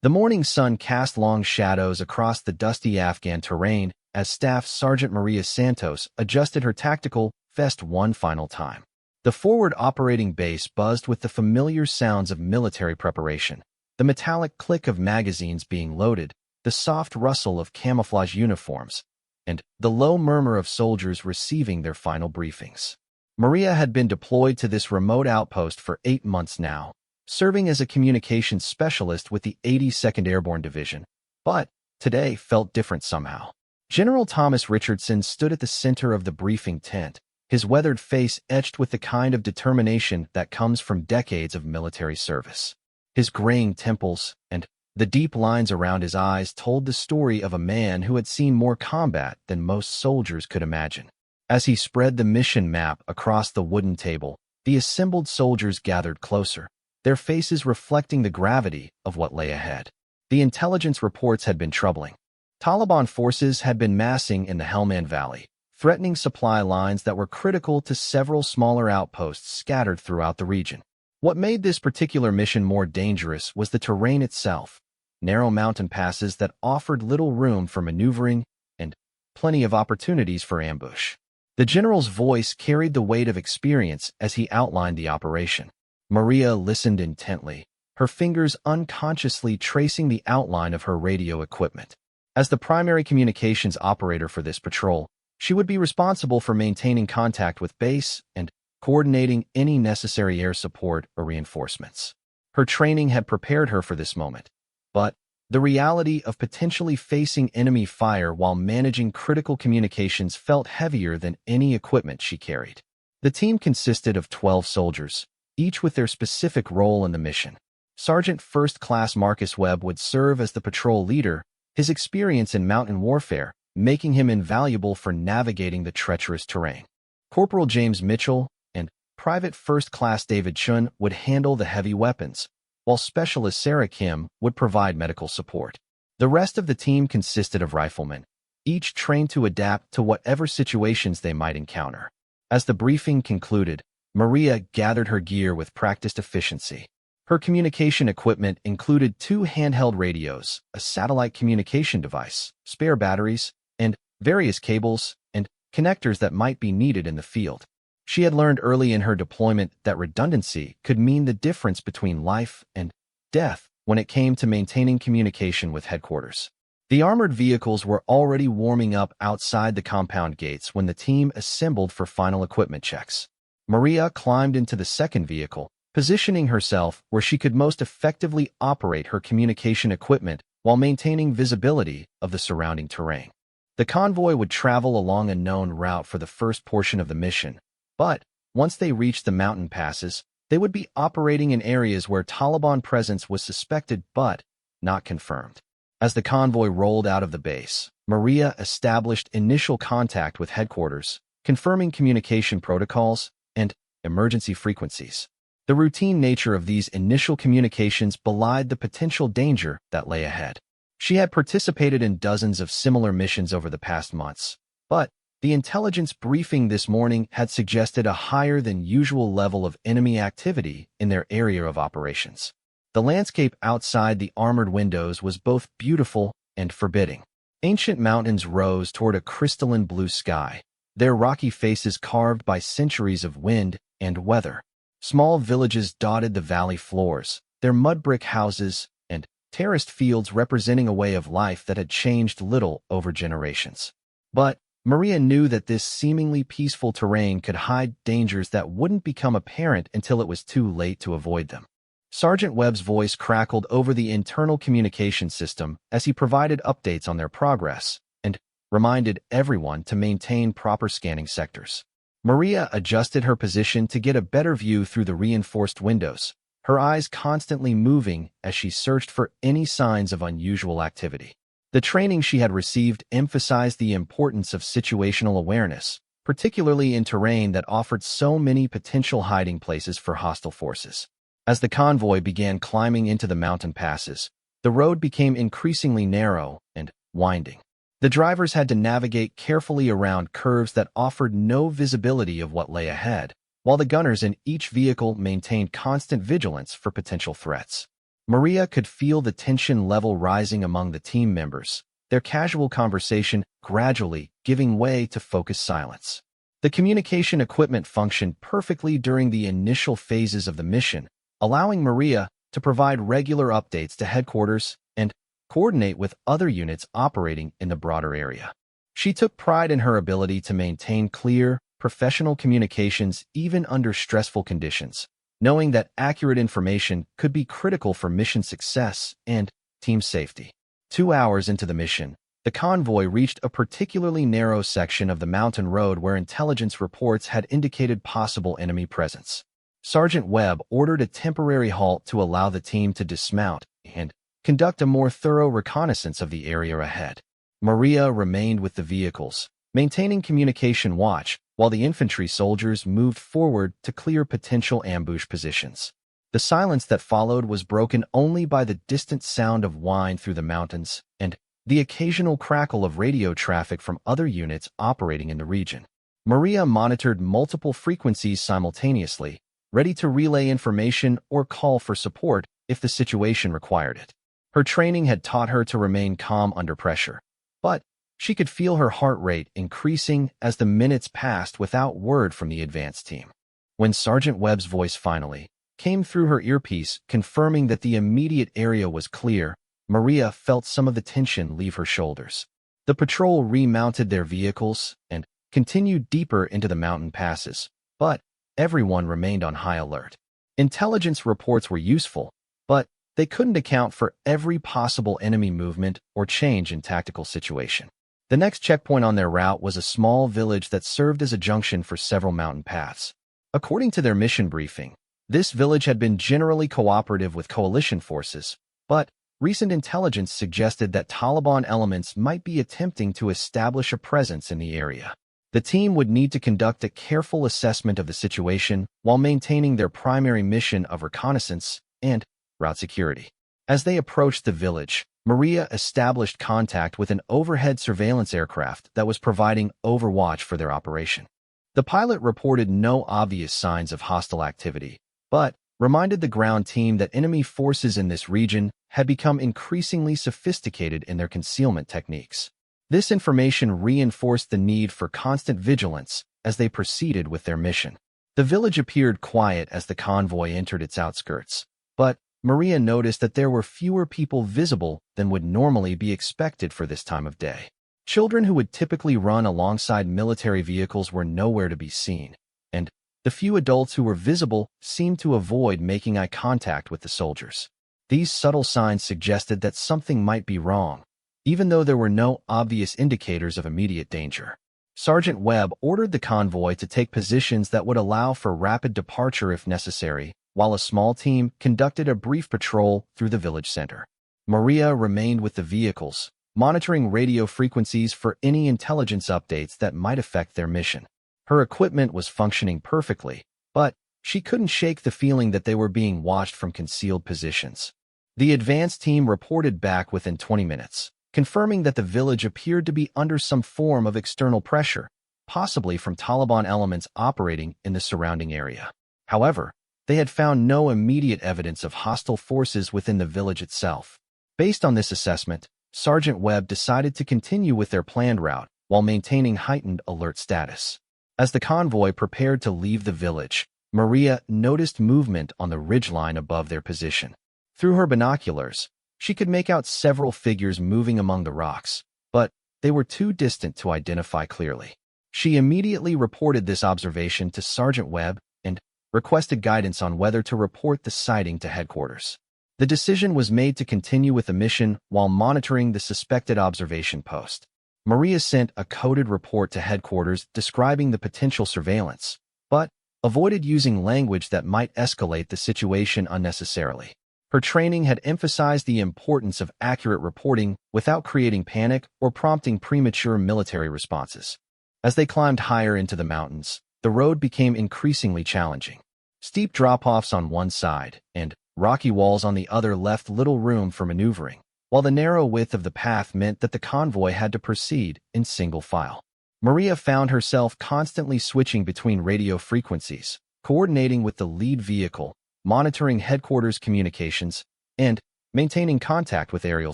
The morning sun cast long shadows across the dusty Afghan terrain as Staff Sergeant Maria Santos adjusted her tactical vest one final time. The forward operating base buzzed with the familiar sounds of military preparation, the metallic click of magazines being loaded, the soft rustle of camouflage uniforms, and the low murmur of soldiers receiving their final briefings. Maria had been deployed to this remote outpost for 8 months now, serving as a communications specialist with the 82nd Airborne Division, but today felt different somehow. General Thomas Richardson stood at the center of the briefing tent, his weathered face etched with the kind of determination that comes from decades of military service. His graying temples and the deep lines around his eyes told the story of a man who had seen more combat than most soldiers could imagine. As he spread the mission map across the wooden table, the assembled soldiers gathered closer, their faces reflecting the gravity of what lay ahead. The intelligence reports had been troubling. Taliban forces had been massing in the Helmand Valley, threatening supply lines that were critical to several smaller outposts scattered throughout the region. What made this particular mission more dangerous was the terrain itself, narrow mountain passes that offered little room for maneuvering and plenty of opportunities for ambush. The general's voice carried the weight of experience as he outlined the operation. Maria listened intently, her fingers unconsciously tracing the outline of her radio equipment. As the primary communications operator for this patrol, she would be responsible for maintaining contact with base and coordinating any necessary air support or reinforcements. Her training had prepared her for this moment, but the reality of potentially facing enemy fire while managing critical communications felt heavier than any equipment she carried. The team consisted of 12 soldiers, each with their specific role in the mission. Sergeant First Class Marcus Webb would serve as the patrol leader, his experience in mountain warfare making him invaluable for navigating the treacherous terrain. Corporal James Mitchell and Private First Class David Chun would handle the heavy weapons, while Specialist Sarah Kim would provide medical support. The rest of the team consisted of riflemen, each trained to adapt to whatever situations they might encounter. As the briefing concluded, Maria gathered her gear with practiced efficiency. Her communication equipment included 2 handheld radios, a satellite communication device, spare batteries, and various cables and connectors that might be needed in the field. She had learned early in her deployment that redundancy could mean the difference between life and death when it came to maintaining communication with headquarters. The armored vehicles were already warming up outside the compound gates when the team assembled for final equipment checks. Maria climbed into the second vehicle, positioning herself where she could most effectively operate her communication equipment while maintaining visibility of the surrounding terrain. The convoy would travel along a known route for the first portion of the mission, but once they reached the mountain passes, they would be operating in areas where Taliban presence was suspected but not confirmed. As the convoy rolled out of the base, Maria established initial contact with headquarters, confirming communication protocols and emergency frequencies. The routine nature of these initial communications belied the potential danger that lay ahead. She had participated in dozens of similar missions over the past months, but the intelligence briefing this morning had suggested a higher than usual level of enemy activity in their area of operations. The landscape outside the armored windows was both beautiful and forbidding. Ancient mountains rose toward a crystalline blue sky, their rocky faces carved by centuries of wind and weather. Small villages dotted the valley floors, their mud brick houses and terraced fields representing a way of life that had changed little over generations. But Maria knew that this seemingly peaceful terrain could hide dangers that wouldn't become apparent until it was too late to avoid them. Sergeant Webb's voice crackled over the internal communication system as he provided updates on their progress and reminded everyone to maintain proper scanning sectors. Maria adjusted her position to get a better view through the reinforced windows, her eyes constantly moving as she searched for any signs of unusual activity. The training she had received emphasized the importance of situational awareness, particularly in terrain that offered so many potential hiding places for hostile forces. As the convoy began climbing into the mountain passes, the road became increasingly narrow and winding. The drivers had to navigate carefully around curves that offered no visibility of what lay ahead, while the gunners in each vehicle maintained constant vigilance for potential threats. Maria could feel the tension level rising among the team members, their casual conversation gradually giving way to focused silence. The communication equipment functioned perfectly during the initial phases of the mission, allowing Maria to provide regular updates to headquarters and coordinate with other units operating in the broader area. She took pride in her ability to maintain clear, professional communications even under stressful conditions, knowing that accurate information could be critical for mission success and team safety. 2 hours into the mission, the convoy reached a particularly narrow section of the mountain road where intelligence reports had indicated possible enemy presence. Sergeant Webb ordered a temporary halt to allow the team to dismount and conduct a more thorough reconnaissance of the area ahead. Maria remained with the vehicles, maintaining communication watch, while the infantry soldiers moved forward to clear potential ambush positions. The silence that followed was broken only by the distant sound of whine through the mountains and the occasional crackle of radio traffic from other units operating in the region. Maria monitored multiple frequencies simultaneously, ready to relay information or call for support if the situation required it. Her training had taught her to remain calm under pressure, but she could feel her heart rate increasing as the minutes passed without word from the advance team. When Sergeant Webb's voice finally came through her earpiece, confirming that the immediate area was clear, Maria felt some of the tension leave her shoulders. The patrol remounted their vehicles and continued deeper into the mountain passes, but everyone remained on high alert. Intelligence reports were useful, but they couldn't account for every possible enemy movement or change in tactical situation. The next checkpoint on their route was a small village that served as a junction for several mountain paths. According to their mission briefing, this village had been generally cooperative with coalition forces, but recent intelligence suggested that Taliban elements might be attempting to establish a presence in the area. The team would need to conduct a careful assessment of the situation while maintaining their primary mission of reconnaissance and route security. As they approached the village, Maria established contact with an overhead surveillance aircraft that was providing overwatch for their operation. The pilot reported no obvious signs of hostile activity, but reminded the ground team that enemy forces in this region had become increasingly sophisticated in their concealment techniques. This information reinforced the need for constant vigilance as they proceeded with their mission. The village appeared quiet as the convoy entered its outskirts, but Maria noticed that there were fewer people visible than would normally be expected for this time of day. Children who would typically run alongside military vehicles were nowhere to be seen, and the few adults who were visible seemed to avoid making eye contact with the soldiers. These subtle signs suggested that something might be wrong, even though there were no obvious indicators of immediate danger. Sergeant Webb ordered the convoy to take positions that would allow for rapid departure if necessary, while a small team conducted a brief patrol through the village center. Maria remained with the vehicles, monitoring radio frequencies for any intelligence updates that might affect their mission. Her equipment was functioning perfectly, but she couldn't shake the feeling that they were being watched from concealed positions. The advance team reported back within 20 minutes, confirming that the village appeared to be under some form of external pressure, possibly from Taliban elements operating in the surrounding area. However, they had found no immediate evidence of hostile forces within the village itself. Based on this assessment, Sergeant Webb decided to continue with their planned route while maintaining heightened alert status. As the convoy prepared to leave the village, Maria noticed movement on the ridgeline above their position. Through her binoculars, she could make out several figures moving among the rocks, but they were too distant to identify clearly. She immediately reported this observation to Sergeant Webb and requested guidance on whether to report the sighting to headquarters. The decision was made to continue with the mission while monitoring the suspected observation post. Maria sent a coded report to headquarters describing the potential surveillance, but avoided using language that might escalate the situation unnecessarily. Her training had emphasized the importance of accurate reporting without creating panic or prompting premature military responses. As they climbed higher into the mountains, the road became increasingly challenging. Steep drop-offs on one side and rocky walls on the other left little room for maneuvering, while the narrow width of the path meant that the convoy had to proceed in single file. Maria found herself constantly switching between radio frequencies, coordinating with the lead vehicle, monitoring headquarters communications, and maintaining contact with aerial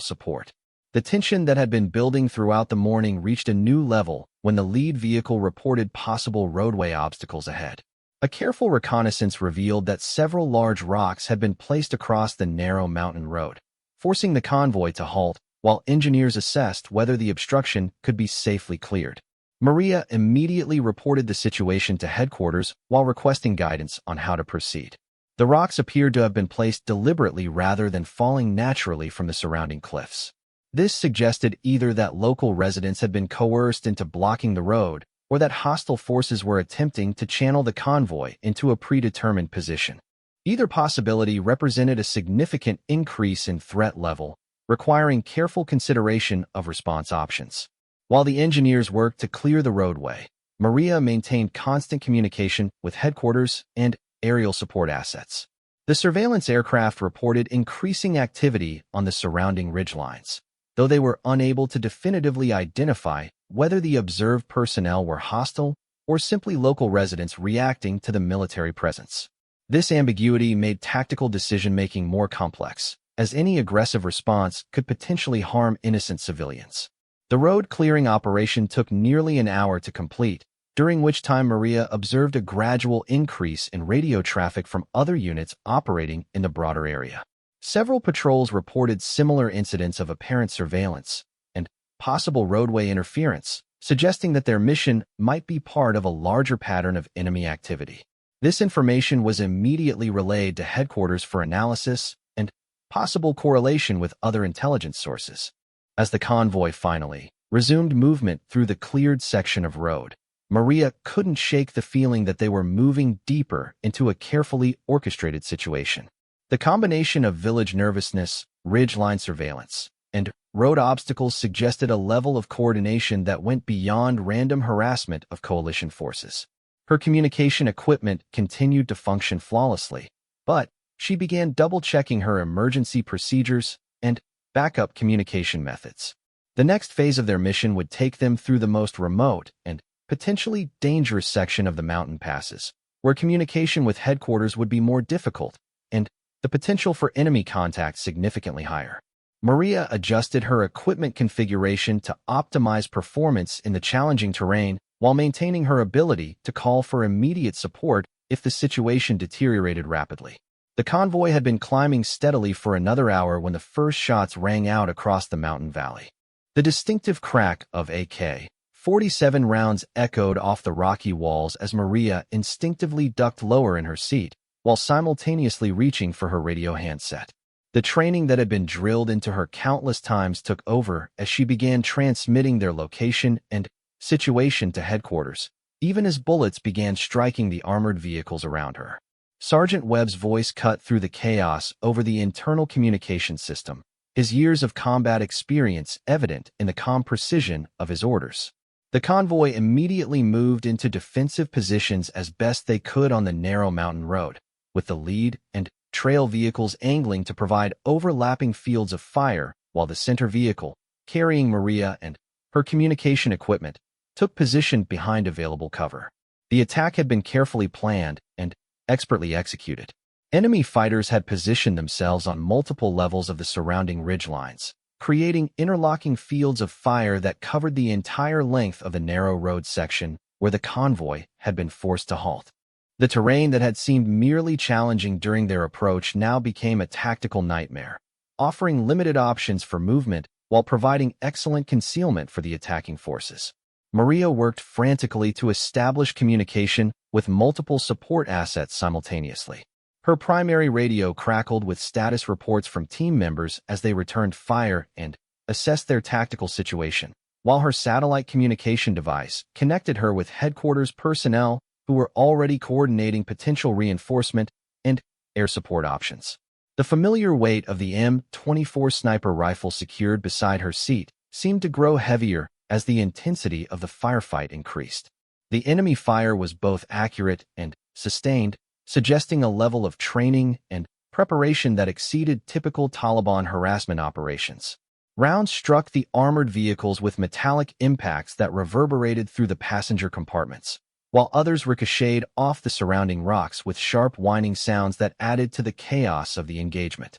support. The tension that had been building throughout the morning reached a new level when the lead vehicle reported possible roadway obstacles ahead. A careful reconnaissance revealed that several large rocks had been placed across the narrow mountain road, forcing the convoy to halt while engineers assessed whether the obstruction could be safely cleared. Maria immediately reported the situation to headquarters while requesting guidance on how to proceed. The rocks appeared to have been placed deliberately rather than falling naturally from the surrounding cliffs. This suggested either that local residents had been coerced into blocking the road or that hostile forces were attempting to channel the convoy into a predetermined position. Either possibility represented a significant increase in threat level, requiring careful consideration of response options. While the engineers worked to clear the roadway, Maria maintained constant communication with headquarters and aerial support assets. The surveillance aircraft reported increasing activity on the surrounding ridgelines, though they were unable to definitively identify whether the observed personnel were hostile or simply local residents reacting to the military presence. This ambiguity made tactical decision-making more complex, as any aggressive response could potentially harm innocent civilians. The road-clearing operation took nearly an hour to complete, during which time Maria observed a gradual increase in radio traffic from other units operating in the broader area. Several patrols reported similar incidents of apparent surveillance and possible roadway interference, suggesting that their mission might be part of a larger pattern of enemy activity. This information was immediately relayed to headquarters for analysis and possible correlation with other intelligence sources. As the convoy finally resumed movement through the cleared section of road, Maria couldn't shake the feeling that they were moving deeper into a carefully orchestrated situation. The combination of village nervousness, ridgeline surveillance, and road obstacles suggested a level of coordination that went beyond random harassment of coalition forces. Her communication equipment continued to function flawlessly, but she began double-checking her emergency procedures and backup communication methods. The next phase of their mission would take them through the most remote and potentially dangerous section of the mountain passes, where communication with headquarters would be more difficult and the potential for enemy contact significantly higher. Maria adjusted her equipment configuration to optimize performance in the challenging terrain while maintaining her ability to call for immediate support if the situation deteriorated rapidly. The convoy had been climbing steadily for another hour when the first shots rang out across the mountain valley. The distinctive crack of AK-47 rounds echoed off the rocky walls as Maria instinctively ducked lower in her seat, while simultaneously reaching for her radio handset. The training that had been drilled into her countless times took over as she began transmitting their location and situation to headquarters, even as bullets began striking the armored vehicles around her. Sergeant Webb's voice cut through the chaos over the internal communication system, his years of combat experience evident in the calm precision of his orders. The convoy immediately moved into defensive positions as best they could on the narrow mountain road, with the lead and trail vehicles angling to provide overlapping fields of fire while the center vehicle, carrying Maria and her communication equipment, took position behind available cover. The attack had been carefully planned and expertly executed. Enemy fighters had positioned themselves on multiple levels of the surrounding ridgelines, creating interlocking fields of fire that covered the entire length of the narrow road section where the convoy had been forced to halt. The terrain that had seemed merely challenging during their approach now became a tactical nightmare, offering limited options for movement while providing excellent concealment for the attacking forces. Maria worked frantically to establish communication with multiple support assets simultaneously. Her primary radio crackled with status reports from team members as they returned fire and assessed their tactical situation, while her satellite communication device connected her with headquarters personnel who were already coordinating potential reinforcement and air support options. The familiar weight of the M24 sniper rifle secured beside her seat seemed to grow heavier as the intensity of the firefight increased. The enemy fire was both accurate and sustained, suggesting a level of training and preparation that exceeded typical Taliban harassment operations. Rounds struck the armored vehicles with metallic impacts that reverberated through the passenger compartments, while others ricocheted off the surrounding rocks with sharp whining sounds that added to the chaos of the engagement.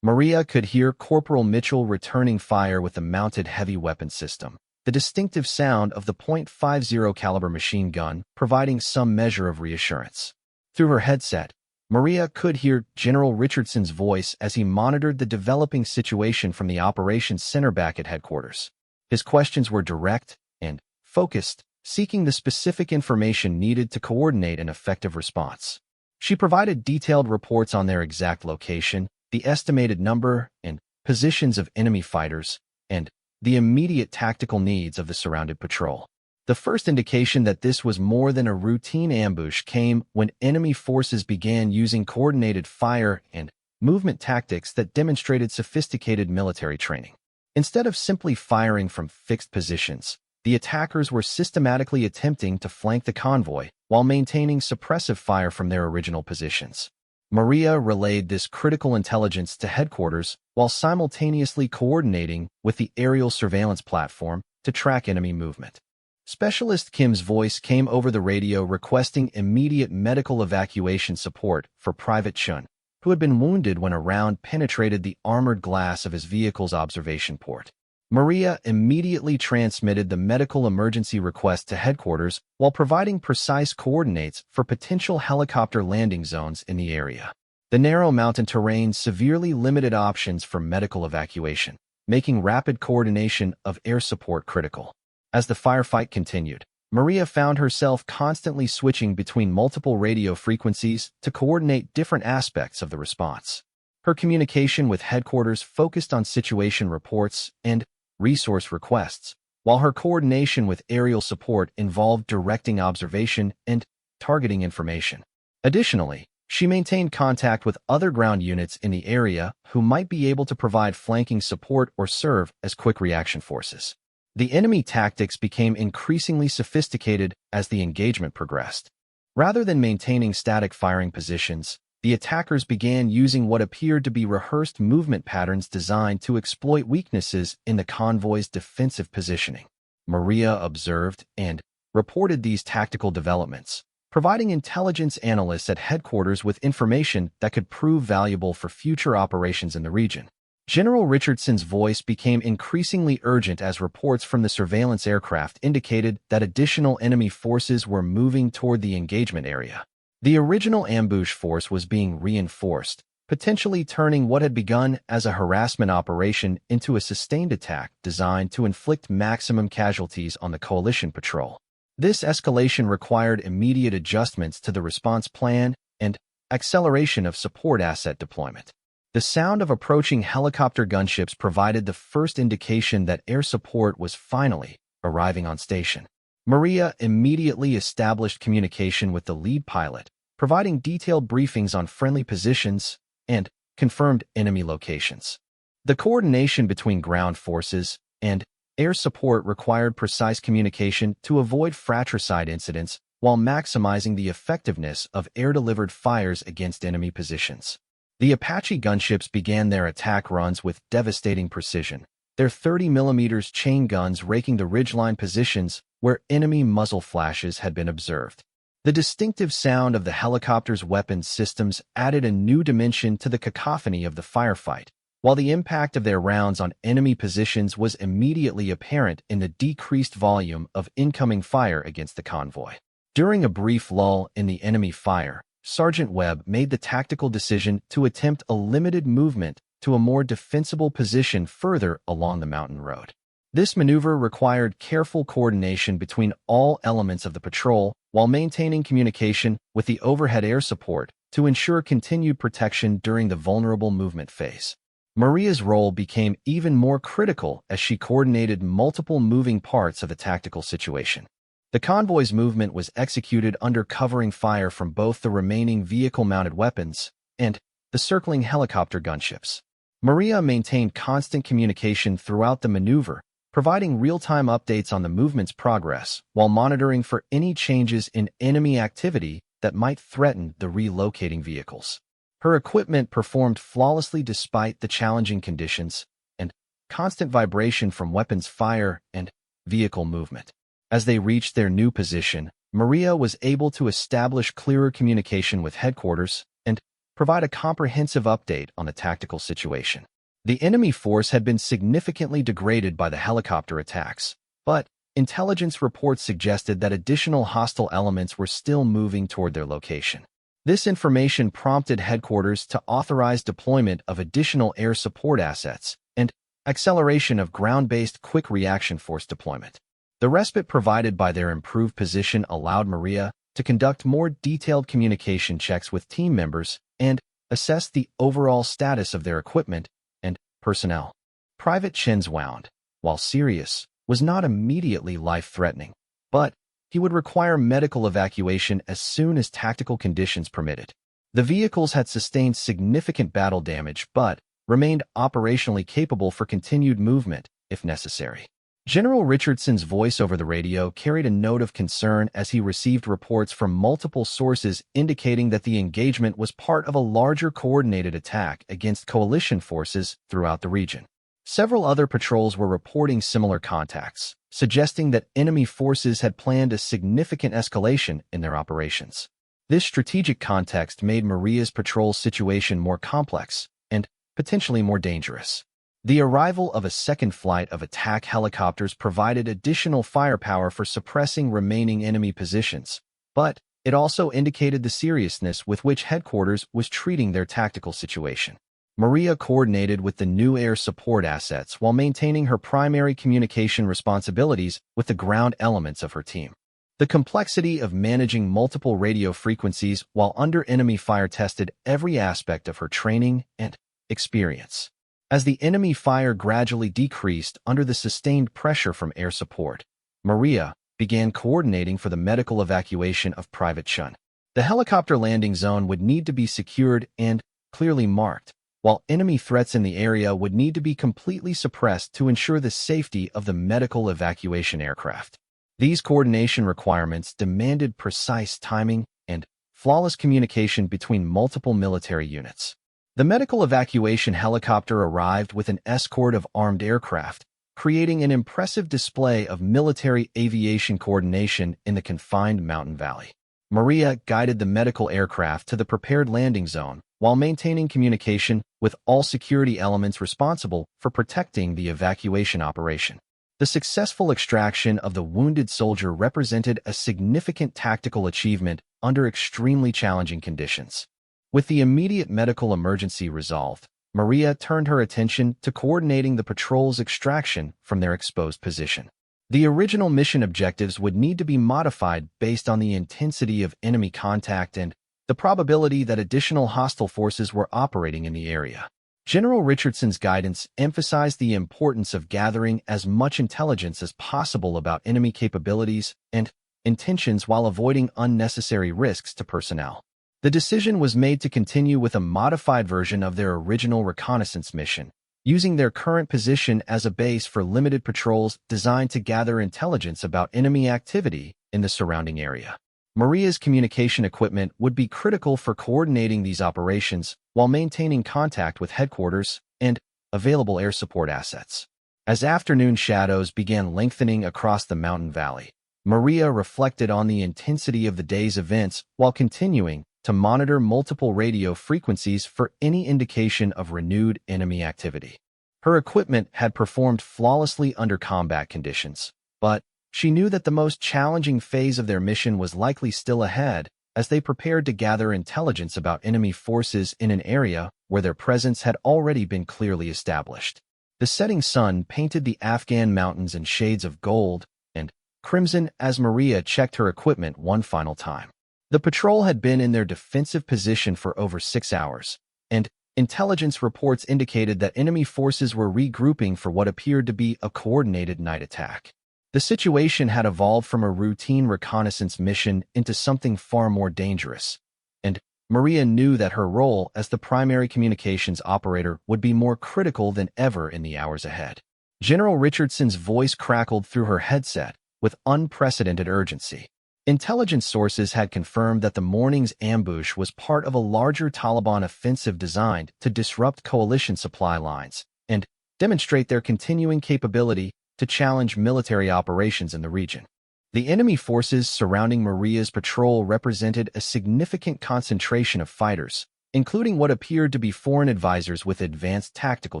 Maria could hear Corporal Mitchell returning fire with the mounted heavy weapon system, the distinctive sound of the .50 caliber machine gun providing some measure of reassurance. Through her headset, Maria could hear General Richardson's voice as he monitored the developing situation from the operations center back at headquarters. His questions were direct and focused, seeking the specific information needed to coordinate an effective response. She provided detailed reports on their exact location, the estimated number and positions of enemy fighters, and the immediate tactical needs of the surrounded patrol. The first indication that this was more than a routine ambush came when enemy forces began using coordinated fire and movement tactics that demonstrated sophisticated military training. Instead of simply firing from fixed positions, the attackers were systematically attempting to flank the convoy while maintaining suppressive fire from their original positions. Maria relayed this critical intelligence to headquarters while simultaneously coordinating with the aerial surveillance platform to track enemy movement. Specialist Kim's voice came over the radio requesting immediate medical evacuation support for Private Chun, who had been wounded when a round penetrated the armored glass of his vehicle's observation port. Maria immediately transmitted the medical emergency request to headquarters while providing precise coordinates for potential helicopter landing zones in the area. The narrow mountain terrain severely limited options for medical evacuation, making rapid coordination of air support critical. As the firefight continued, Maria found herself constantly switching between multiple radio frequencies to coordinate different aspects of the response. Her communication with headquarters focused on situation reports and resource requests, while her coordination with aerial support involved directing observation and targeting information. Additionally, she maintained contact with other ground units in the area who might be able to provide flanking support or serve as quick reaction forces. The enemy tactics became increasingly sophisticated as the engagement progressed. Rather than maintaining static firing positions, the attackers began using what appeared to be rehearsed movement patterns designed to exploit weaknesses in the convoy's defensive positioning. Maria observed and reported these tactical developments, providing intelligence analysts at headquarters with information that could prove valuable for future operations in the region. General Richardson's voice became increasingly urgent as reports from the surveillance aircraft indicated that additional enemy forces were moving toward the engagement area. The original ambush force was being reinforced, potentially turning what had begun as a harassment operation into a sustained attack designed to inflict maximum casualties on the coalition patrol. This escalation required immediate adjustments to the response plan and acceleration of support asset deployment. The sound of approaching helicopter gunships provided the first indication that air support was finally arriving on station. Maria immediately established communication with the lead pilot, providing detailed briefings on friendly positions and confirmed enemy locations. The coordination between ground forces and air support required precise communication to avoid fratricide incidents while maximizing the effectiveness of air-delivered fires against enemy positions. The Apache gunships began their attack runs with devastating precision, their 30mm chain guns raking the ridgeline positions where enemy muzzle flashes had been observed. The distinctive sound of the helicopter's weapons systems added a new dimension to the cacophony of the firefight, while the impact of their rounds on enemy positions was immediately apparent in the decreased volume of incoming fire against the convoy. During a brief lull in the enemy fire, Sergeant Webb made the tactical decision to attempt a limited movement to a more defensible position further along the mountain road. This maneuver required careful coordination between all elements of the patrol while maintaining communication with the overhead air support to ensure continued protection during the vulnerable movement phase. Maria's role became even more critical as she coordinated multiple moving parts of the tactical situation. The convoy's movement was executed under covering fire from both the remaining vehicle-mounted weapons and the circling helicopter gunships. Maria maintained constant communication throughout the maneuver, providing real-time updates on the movement's progress while monitoring for any changes in enemy activity that might threaten the relocating vehicles. Her equipment performed flawlessly despite the challenging conditions and constant vibration from weapons fire and vehicle movement. As they reached their new position, Maria was able to establish clearer communication with headquarters and provide a comprehensive update on the tactical situation. The enemy force had been significantly degraded by the helicopter attacks, but intelligence reports suggested that additional hostile elements were still moving toward their location. This information prompted headquarters to authorize deployment of additional air support assets and acceleration of ground-based quick reaction force deployment. The respite provided by their improved position allowed Maria to conduct more detailed communication checks with team members and assess the overall status of their equipment and personnel. Private Chen's wound, while serious, was not immediately life-threatening, but he would require medical evacuation as soon as tactical conditions permitted. The vehicles had sustained significant battle damage but remained operationally capable for continued movement if necessary. General Richardson's voice over the radio carried a note of concern as he received reports from multiple sources indicating that the engagement was part of a larger coordinated attack against coalition forces throughout the region. Several other patrols were reporting similar contacts, suggesting that enemy forces had planned a significant escalation in their operations. This strategic context made Maria's patrol situation more complex and potentially more dangerous. The arrival of a second flight of attack helicopters provided additional firepower for suppressing remaining enemy positions, but it also indicated the seriousness with which headquarters was treating their tactical situation. Maria coordinated with the new air support assets while maintaining her primary communication responsibilities with the ground elements of her team. The complexity of managing multiple radio frequencies while under enemy fire tested every aspect of her training and experience. As the enemy fire gradually decreased under the sustained pressure from air support, Maria began coordinating for the medical evacuation of Private Chun. The helicopter landing zone would need to be secured and clearly marked, while enemy threats in the area would need to be completely suppressed to ensure the safety of the medical evacuation aircraft. These coordination requirements demanded precise timing and flawless communication between multiple military units. The medical evacuation helicopter arrived with an escort of armed aircraft, creating an impressive display of military aviation coordination in the confined mountain valley. Maria guided the medical aircraft to the prepared landing zone while maintaining communication with all security elements responsible for protecting the evacuation operation. The successful extraction of the wounded soldier represented a significant tactical achievement under extremely challenging conditions. With the immediate medical emergency resolved, Maria turned her attention to coordinating the patrol's extraction from their exposed position. The original mission objectives would need to be modified based on the intensity of enemy contact and the probability that additional hostile forces were operating in the area. General Richardson's guidance emphasized the importance of gathering as much intelligence as possible about enemy capabilities and intentions while avoiding unnecessary risks to personnel. The decision was made to continue with a modified version of their original reconnaissance mission, using their current position as a base for limited patrols designed to gather intelligence about enemy activity in the surrounding area. Maria's communication equipment would be critical for coordinating these operations while maintaining contact with headquarters and available air support assets. As afternoon shadows began lengthening across the mountain valley, Maria reflected on the intensity of the day's events while continuing to monitor multiple radio frequencies for any indication of renewed enemy activity. Her equipment had performed flawlessly under combat conditions, but she knew that the most challenging phase of their mission was likely still ahead as they prepared to gather intelligence about enemy forces in an area where their presence had already been clearly established. The setting sun painted the Afghan mountains in shades of gold and crimson as Maria checked her equipment one final time. The patrol had been in their defensive position for over 6 hours, and intelligence reports indicated that enemy forces were regrouping for what appeared to be a coordinated night attack. The situation had evolved from a routine reconnaissance mission into something far more dangerous, and Maria knew that her role as the primary communications operator would be more critical than ever in the hours ahead. General Richardson's voice crackled through her headset with unprecedented urgency. Intelligence sources had confirmed that the morning's ambush was part of a larger Taliban offensive designed to disrupt coalition supply lines and demonstrate their continuing capability to challenge military operations in the region. The enemy forces surrounding Maria's patrol represented a significant concentration of fighters, including what appeared to be foreign advisors with advanced tactical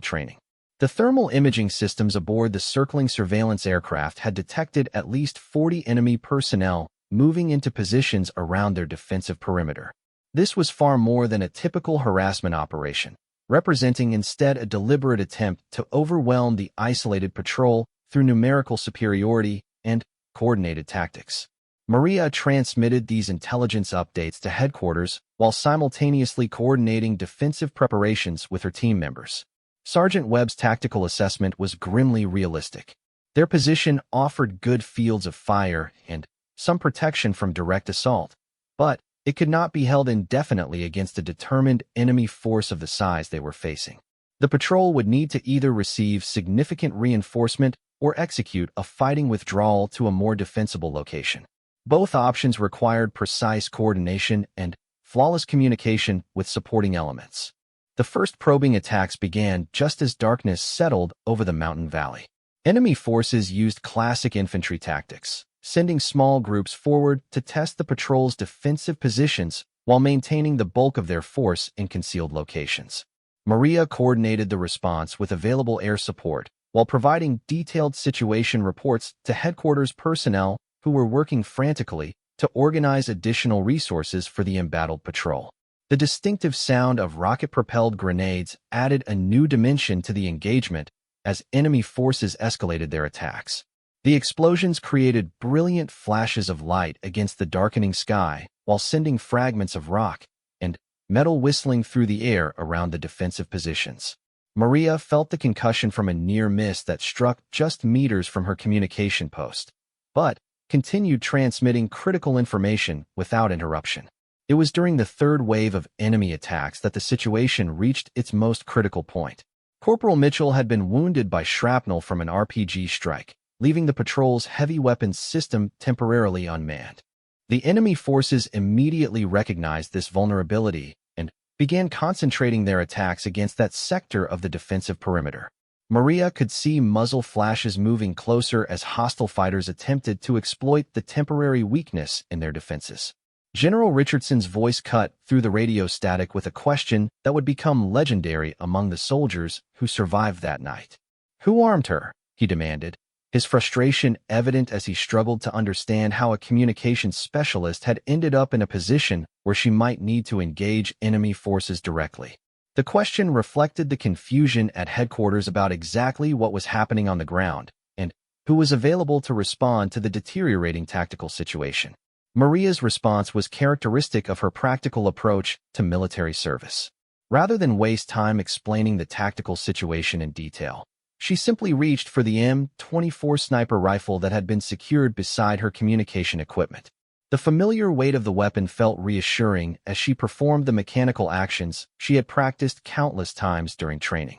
training. The thermal imaging systems aboard the circling surveillance aircraft had detected at least 40 enemy personnel moving into positions around their defensive perimeter. This was far more than a typical harassment operation, representing instead a deliberate attempt to overwhelm the isolated patrol through numerical superiority and coordinated tactics. Maria transmitted these intelligence updates to headquarters while simultaneously coordinating defensive preparations with her team members. Sergeant Webb's tactical assessment was grimly realistic. Their position offered good fields of fire and some protection from direct assault, but it could not be held indefinitely against a determined enemy force of the size they were facing. The patrol would need to either receive significant reinforcement or execute a fighting withdrawal to a more defensible location. Both options required precise coordination and flawless communication with supporting elements. The first probing attacks began just as darkness settled over the mountain valley. Enemy forces used classic infantry tactics, sending small groups forward to test the patrol's defensive positions while maintaining the bulk of their force in concealed locations. Maria coordinated the response with available air support while providing detailed situation reports to headquarters personnel who were working frantically to organize additional resources for the embattled patrol. The distinctive sound of rocket-propelled grenades added a new dimension to the engagement as enemy forces escalated their attacks. The explosions created brilliant flashes of light against the darkening sky while sending fragments of rock and metal whistling through the air around the defensive positions. Maria felt the concussion from a near miss that struck just meters from her communication post, but continued transmitting critical information without interruption. It was during the third wave of enemy attacks that the situation reached its most critical point. Corporal Mitchell had been wounded by shrapnel from an RPG strike, leaving the patrol's heavy weapons system temporarily unmanned. The enemy forces immediately recognized this vulnerability and began concentrating their attacks against that sector of the defensive perimeter. Maria could see muzzle flashes moving closer as hostile fighters attempted to exploit the temporary weakness in their defenses. General Richardson's voice cut through the radio static with a question that would become legendary among the soldiers who survived that night. "Who armed her?" he demanded, his frustration evident as he struggled to understand how a communications specialist had ended up in a position where she might need to engage enemy forces directly. The question reflected the confusion at headquarters about exactly what was happening on the ground and who was available to respond to the deteriorating tactical situation. Maria's response was characteristic of her practical approach to military service. Rather than waste time explaining the tactical situation in detail, she simply reached for the M24 sniper rifle that had been secured beside her communication equipment. The familiar weight of the weapon felt reassuring as she performed the mechanical actions she had practiced countless times during training.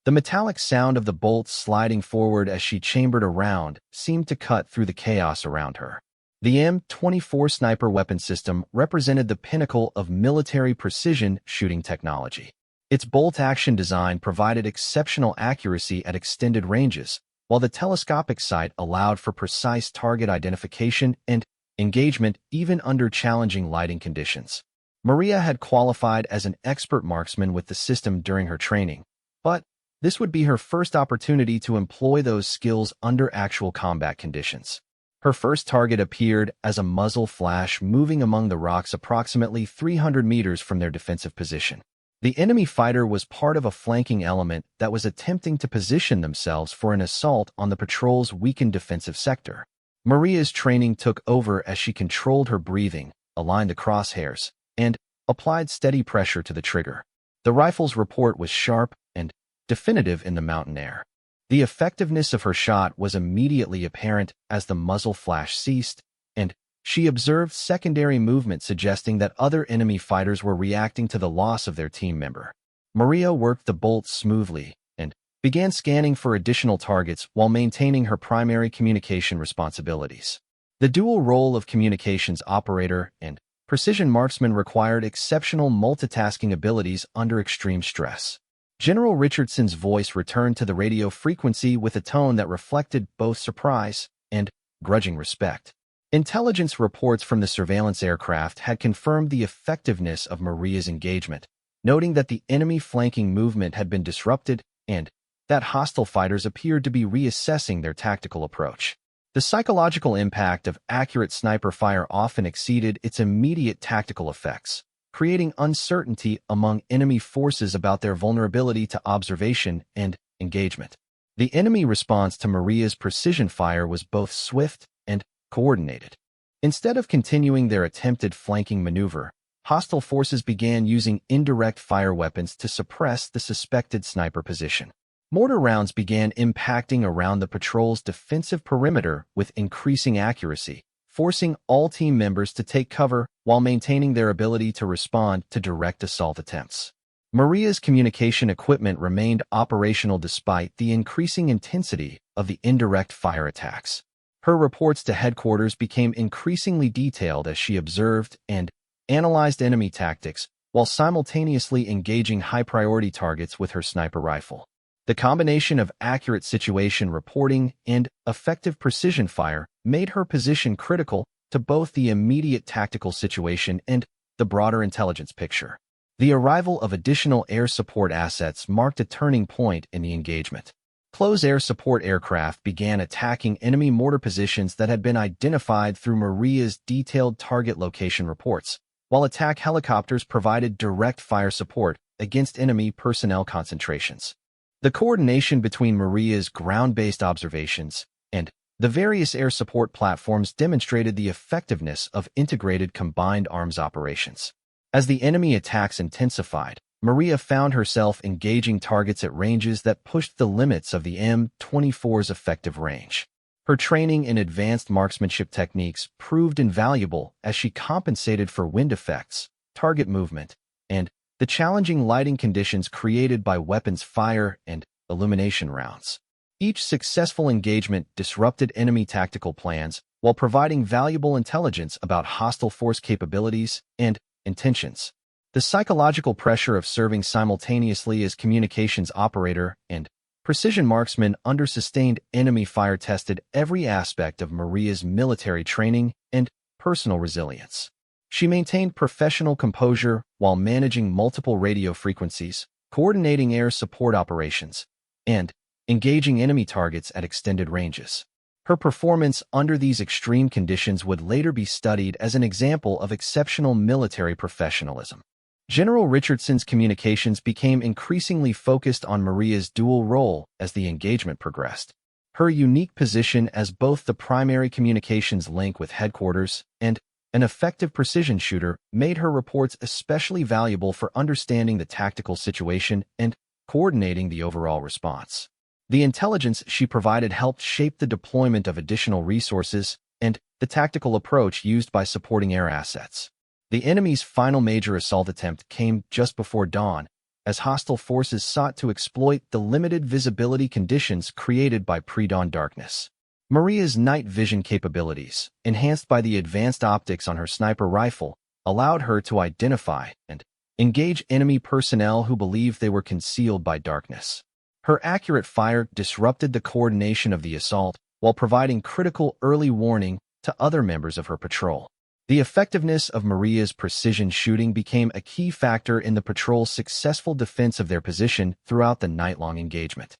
The metallic sound of the bolts sliding forward as she chambered a round seemed to cut through the chaos around her. The M24 sniper weapon system represented the pinnacle of military precision shooting technology. Its bolt-action design provided exceptional accuracy at extended ranges, while the telescopic sight allowed for precise target identification and engagement even under challenging lighting conditions. Maria had qualified as an expert marksman with the system during her training, but this would be her first opportunity to employ those skills under actual combat conditions. Her first target appeared as a muzzle flash moving among the rocks approximately 300 meters from their defensive position. The enemy fighter was part of a flanking element that was attempting to position themselves for an assault on the patrol's weakened defensive sector. Maria's training took over as she controlled her breathing, aligned the crosshairs, and applied steady pressure to the trigger. The rifle's report was sharp and definitive in the mountain air. The effectiveness of her shot was immediately apparent as the muzzle flash ceased, and she observed secondary movement suggesting that other enemy fighters were reacting to the loss of their team member. Maria worked the bolts smoothly and began scanning for additional targets while maintaining her primary communication responsibilities. The dual role of communications operator and precision marksman required exceptional multitasking abilities under extreme stress. General Richardson's voice returned to the radio frequency with a tone that reflected both surprise and grudging respect. Intelligence reports from the surveillance aircraft had confirmed the effectiveness of Maria's engagement, noting that the enemy flanking movement had been disrupted and that hostile fighters appeared to be reassessing their tactical approach. The psychological impact of accurate sniper fire often exceeded its immediate tactical effects, creating uncertainty among enemy forces about their vulnerability to observation and engagement. The enemy response to Maria's precision fire was both swift and coordinated. Instead of continuing their attempted flanking maneuver, hostile forces began using indirect fire weapons to suppress the suspected sniper position. Mortar rounds began impacting around the patrol's defensive perimeter with increasing accuracy, forcing all team members to take cover while maintaining their ability to respond to direct assault attempts. Maria's communication equipment remained operational despite the increasing intensity of the indirect fire attacks. Her reports to headquarters became increasingly detailed as she observed and analyzed enemy tactics while simultaneously engaging high-priority targets with her sniper rifle. The combination of accurate situation reporting and effective precision fire made her position critical to both the immediate tactical situation and the broader intelligence picture. The arrival of additional air support assets marked a turning point in the engagement. Close air support aircraft began attacking enemy mortar positions that had been identified through Maria's detailed target location reports, while attack helicopters provided direct fire support against enemy personnel concentrations. The coordination between Maria's ground-based observations and the various air support platforms demonstrated the effectiveness of integrated combined arms operations. As the enemy attacks intensified, Maria found herself engaging targets at ranges that pushed the limits of the M24's effective range. Her training in advanced marksmanship techniques proved invaluable as she compensated for wind effects, target movement, and the challenging lighting conditions created by weapons fire and illumination rounds. Each successful engagement disrupted enemy tactical plans while providing valuable intelligence about hostile force capabilities and intentions. The psychological pressure of serving simultaneously as communications operator and precision marksman under sustained enemy fire tested every aspect of Maria's military training and personal resilience. She maintained professional composure while managing multiple radio frequencies, coordinating air support operations, and engaging enemy targets at extended ranges. Her performance under these extreme conditions would later be studied as an example of exceptional military professionalism. General Richardson's communications became increasingly focused on Maria's dual role as the engagement progressed. Her unique position as both the primary communications link with headquarters and an effective precision shooter made her reports especially valuable for understanding the tactical situation and coordinating the overall response. The intelligence she provided helped shape the deployment of additional resources and the tactical approach used by supporting air assets. The enemy's final major assault attempt came just before dawn, as hostile forces sought to exploit the limited visibility conditions created by pre-dawn darkness. Maria's night vision capabilities, enhanced by the advanced optics on her sniper rifle, allowed her to identify and engage enemy personnel who believed they were concealed by darkness. Her accurate fire disrupted the coordination of the assault while providing critical early warning to other members of her patrol. The effectiveness of Maria's precision shooting became a key factor in the patrol's successful defense of their position throughout the night-long engagement.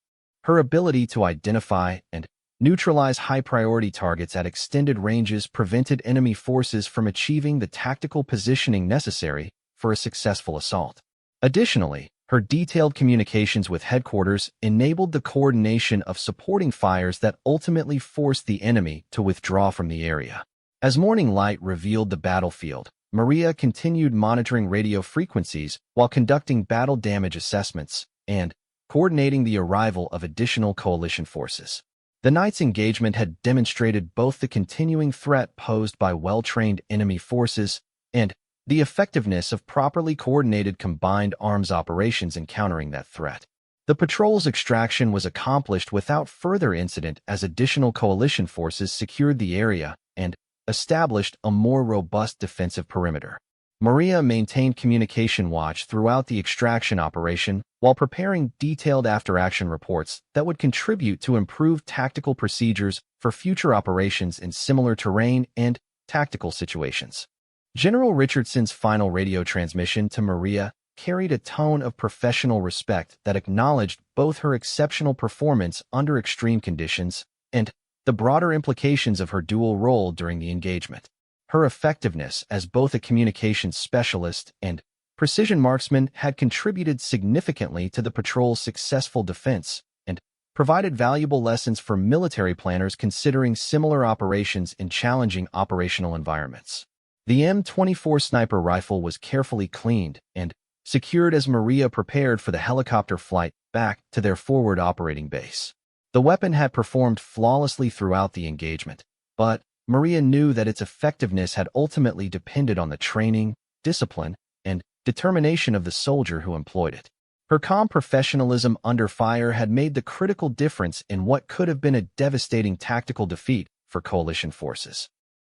Her ability to identify and neutralize high-priority targets at extended ranges prevented enemy forces from achieving the tactical positioning necessary for a successful assault. Additionally, her detailed communications with headquarters enabled the coordination of supporting fires that ultimately forced the enemy to withdraw from the area. As morning light revealed the battlefield, Maria continued monitoring radio frequencies while conducting battle damage assessments and coordinating the arrival of additional coalition forces. The night's engagement had demonstrated both the continuing threat posed by well-trained enemy forces and the effectiveness of properly coordinated combined arms operations in countering that threat. The patrol's extraction was accomplished without further incident as additional coalition forces secured the area and established a more robust defensive perimeter. Maria maintained communication watch throughout the extraction operation while preparing detailed after-action reports that would contribute to improved tactical procedures for future operations in similar terrain and tactical situations. General Richardson's final radio transmission to Maria carried a tone of professional respect that acknowledged both her exceptional performance under extreme conditions and the broader implications of her dual role during the engagement. Her effectiveness as both a communications specialist and precision marksman had contributed significantly to the patrol's successful defense and provided valuable lessons for military planners considering similar operations in challenging operational environments. The M24 sniper rifle was carefully cleaned and secured as Maria prepared for the helicopter flight back to their forward operating base. The weapon had performed flawlessly throughout the engagement, but Maria knew that its effectiveness had ultimately depended on the training, discipline, and determination of the soldier who employed it. Her calm professionalism under fire had made the critical difference in what could have been a devastating tactical defeat for coalition forces.